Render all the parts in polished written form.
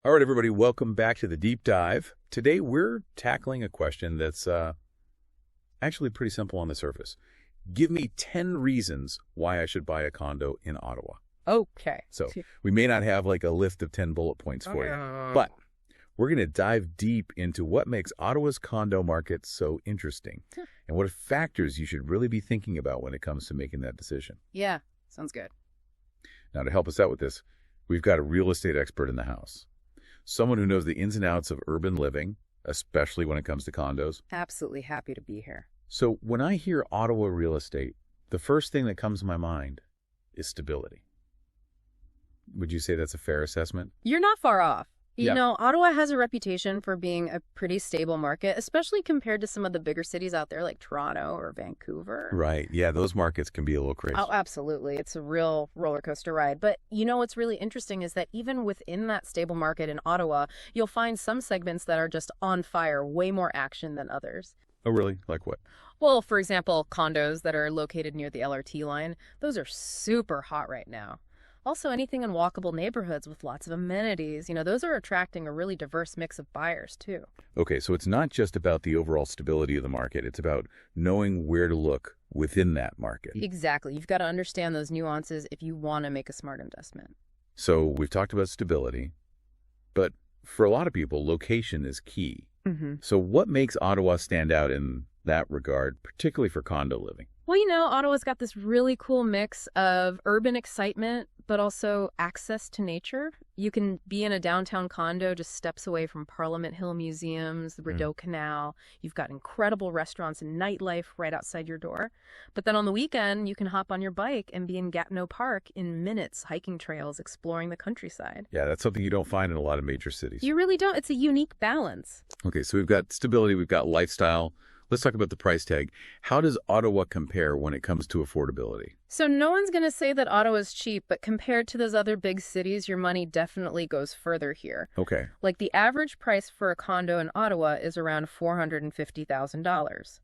All right, everybody, welcome back to the Deep Dive. Today, we're tackling a question that's actually pretty simple on the surface. Give me 10 reasons why I should buy a condo in Ottawa. Okay. So we may not have like a list of 10 bullet points for you, but we're going to dive deep into what makes Ottawa's condo market so interesting and what factors you should really be thinking about when it comes to making that decision. Yeah, sounds good. Now, to help us out with this, we've got a real estate expert in the house. Someone who knows the ins and outs of urban living, especially when it comes to condos. Absolutely happy to be here. So when I hear Ottawa real estate, the first thing that comes to my mind is stability. Would you say that's a fair assessment? You're not far off. You Yeah. know, Ottawa has a reputation for being a pretty stable market, especially compared to some of the bigger cities out there like Toronto or Vancouver. Right. Yeah, those markets can be a little crazy. Oh, absolutely. It's a real roller coaster ride. But you know what's really interesting is that even within that stable market in Ottawa, you'll find some segments that are just on fire, way more action than others. Oh, really? Like what? Well, for example, condos that are located near the LRT line, those are super hot right now. Also, anything in walkable neighborhoods with lots of amenities, those are attracting a really diverse mix of buyers, too. Okay, so it's not just about the overall stability of the market. It's about knowing where to look within that market. Exactly. You've got to understand those nuances if you want to make a smart investment. So we've talked about stability, but for a lot of people, location is key. Mm-hmm. So what makes Ottawa stand out in that regard, particularly for condo living? Well, Ottawa's got this really cool mix of urban excitement, but also access to nature. You can be in a downtown condo just steps away from Parliament Hill museums, the Rideau Canal. You've got incredible restaurants and nightlife right outside your door. But then on the weekend, you can hop on your bike and be in Gatineau Park in minutes, hiking trails, exploring the countryside. Yeah, that's something you don't find in a lot of major cities. You really don't. It's a unique balance. Okay, so we've got stability, we've got lifestyle. Let's talk about the price tag. How does Ottawa compare when it comes to affordability? So no one's going to say that Ottawa's cheap, but compared to those other big cities, your money definitely goes further here. Okay. Like the average price for a condo in Ottawa is around $450,000.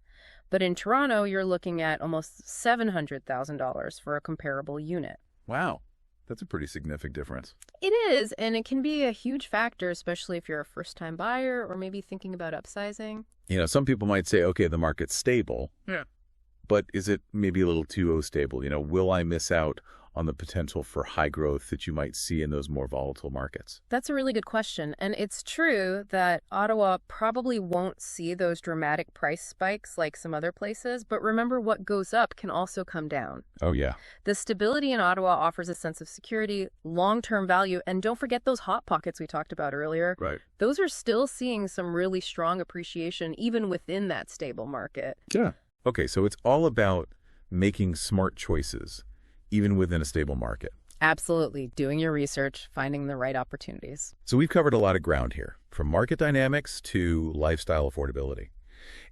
But in Toronto, you're looking at almost $700,000 for a comparable unit. Wow. That's a pretty significant difference. It is, and it can be a huge factor, especially if you're a first-time buyer or maybe thinking about upsizing. Some people might say, okay, the market's stable. Yeah. But is it maybe a little too stable? Will I miss out on the potential for high growth that you might see in those more volatile markets? That's a really good question. And it's true that Ottawa probably won't see those dramatic price spikes like some other places. But remember, what goes up can also come down. Oh, yeah. The stability in Ottawa offers a sense of security, long-term value, and don't forget those hot pockets we talked about earlier. Right. Those are still seeing some really strong appreciation even within that stable market. Yeah. Okay, so it's all about making smart choices, even within a stable market. Absolutely. Doing your research, finding the right opportunities. So we've covered a lot of ground here, from market dynamics to lifestyle affordability.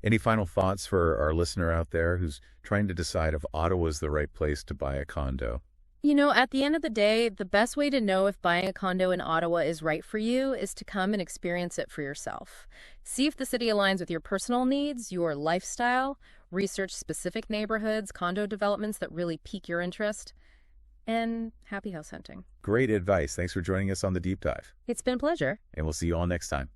Any final thoughts for our listener out there who's trying to decide if Ottawa is the right place to buy a condo? At the end of the day, the best way to know if buying a condo in Ottawa is right for you is to come and experience it for yourself. See if the city aligns with your personal needs, your lifestyle, research specific neighborhoods, condo developments that really pique your interest, and happy house hunting. Great advice. Thanks for joining us on the Deep Dive. It's been a pleasure. And we'll see you all next time.